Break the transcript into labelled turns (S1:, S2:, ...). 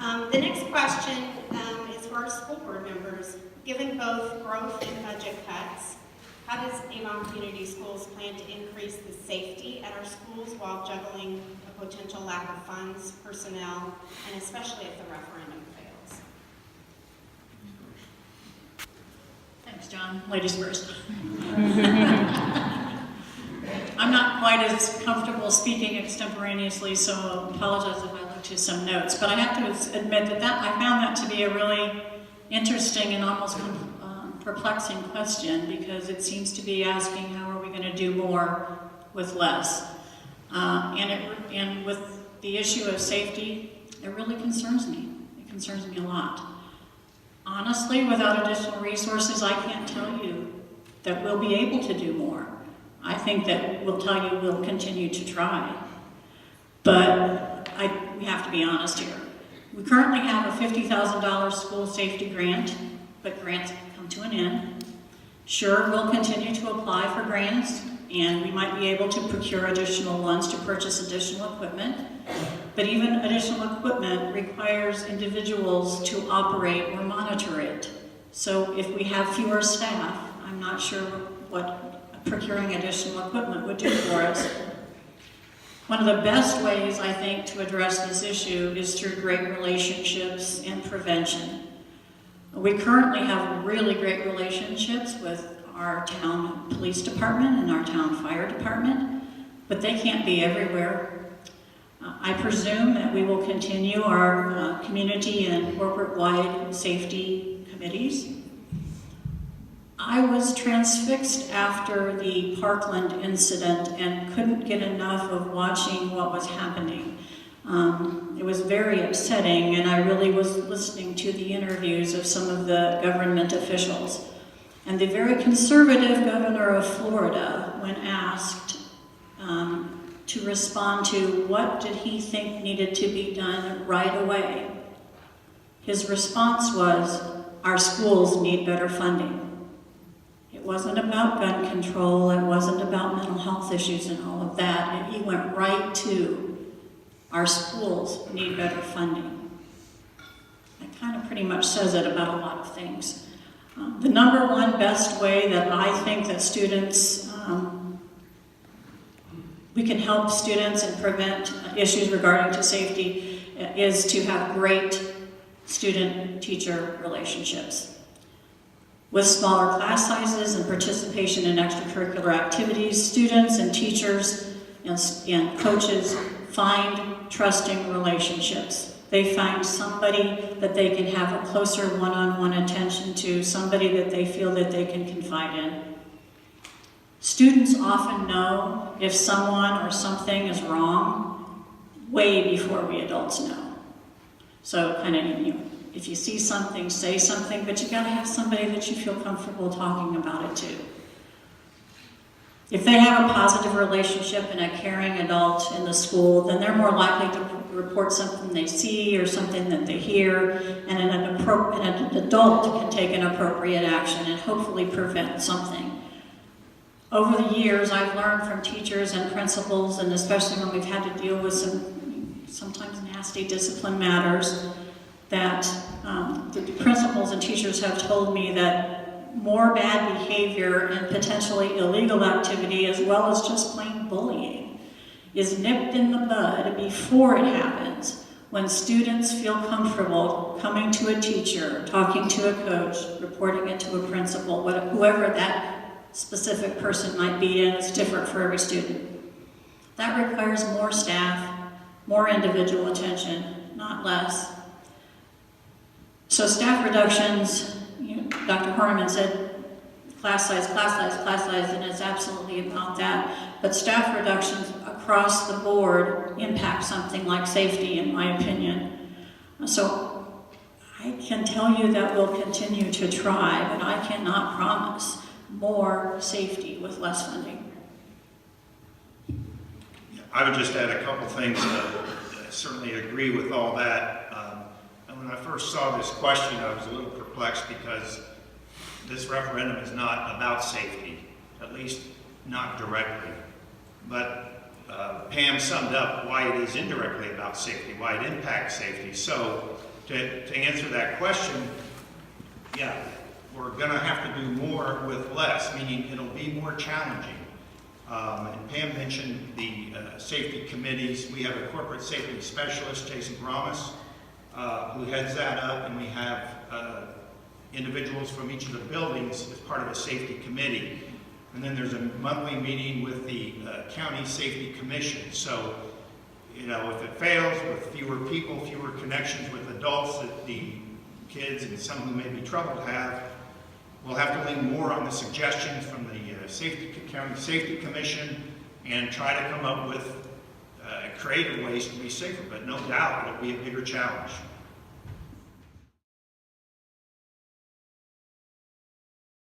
S1: The next question is for our school board members. Given both growth and budget cuts, how does Avon Community Schools plan to increase the safety at our schools while juggling a potential lack of funds, personnel, and especially if the referendum fails?
S2: Thanks, John. Ladies first. I'm not quite as comfortable speaking extemporaneously, so I'll apologize if I look to some notes. But I have to admit that I found that to be a really interesting and almost perplexing question, because it seems to be asking how are we going to do more with less. And with the issue of safety, it really concerns me. It concerns me a lot. Honestly, without additional resources, I can't tell you that we'll be able to do more. I think that we'll tell you we'll continue to try. But we have to be honest here. We currently have a $50,000 school safety grant, but grants come to an end. Sure, we'll continue to apply for grants, and we might be able to procure additional ones to purchase additional equipment. But even additional equipment requires individuals to operate or monitor it. So if we have fewer staff, I'm not sure what procuring additional equipment would do for us. One of the best ways, I think, to address this issue is through great relationships and prevention. We currently have really great relationships with our town police department and our town fire department, but they can't be everywhere. I presume that we will continue our community and corporate-wide safety committees. I was transfixed after the Parkland incident and couldn't get enough of watching what was happening. It was very upsetting, and I really was listening to the interviews of some of the government officials. And the very conservative governor of Florida, when asked to respond to what did he think needed to be done right away, his response was, our schools need better funding. It wasn't about gun control, it wasn't about mental health issues and all of that. And he went right to, our schools need better funding. That kind of pretty much says it about a lot of things. The number one best way that I think that students, we can help students and prevent issues regarding to safety is to have great student-teacher relationships. With smaller class sizes and participation in extracurricular activities, students and teachers and coaches find trusting relationships. They find somebody that they can have a closer one-on-one attention to, somebody that they feel that they can confide in. Students often know if someone or something is wrong way before we adults know. So kind of, if you see something, say something, but you gotta have somebody that you feel comfortable talking about it to. If they have a positive relationship and a caring adult in the school, then they're more likely to report something they see or something that they hear, and an adult can take an appropriate action and hopefully prevent something. Over the years, I've learned from teachers and principals, and especially when we've had to deal with sometimes nasty discipline matters, that the principals and teachers have told me that more bad behavior and potentially illegal activity, as well as just plain bullying, is nipped in the bud before it happens, when students feel comfortable coming to a teacher, talking to a coach, reporting it to a principal, whoever that specific person might be, and it's different for every student. That requires more staff, more individual attention, not less. So staff reductions, Dr. Horniman said class size, and it's absolutely about that. But staff reductions across the board impact something like safety, in my opinion. So I can tell you that we'll continue to try, but I cannot promise more safety with less funding.
S3: I would just add a couple things. I certainly agree with all that. And when I first saw this question, I was a little perplexed because this referendum is not about safety, at least not directly. But Pam summed up why it is indirectly about safety, why it impacts safety. So to answer that question, yeah, we're gonna have to do more with less, meaning it'll be more challenging. And Pam mentioned the safety committees. We have a corporate safety specialist, Jason Bramas, who heads that up, and we have individuals from each of the buildings as part of a safety committee. And then there's a monthly meeting with the County Safety Commission. So, you know, if it fails with fewer people, fewer connections with adults that the kids and some who may be troubled have, we'll have to lean more on the suggestions from the County Safety Commission and try to come up with creative ways to be safer. But no doubt it'll be a bigger challenge.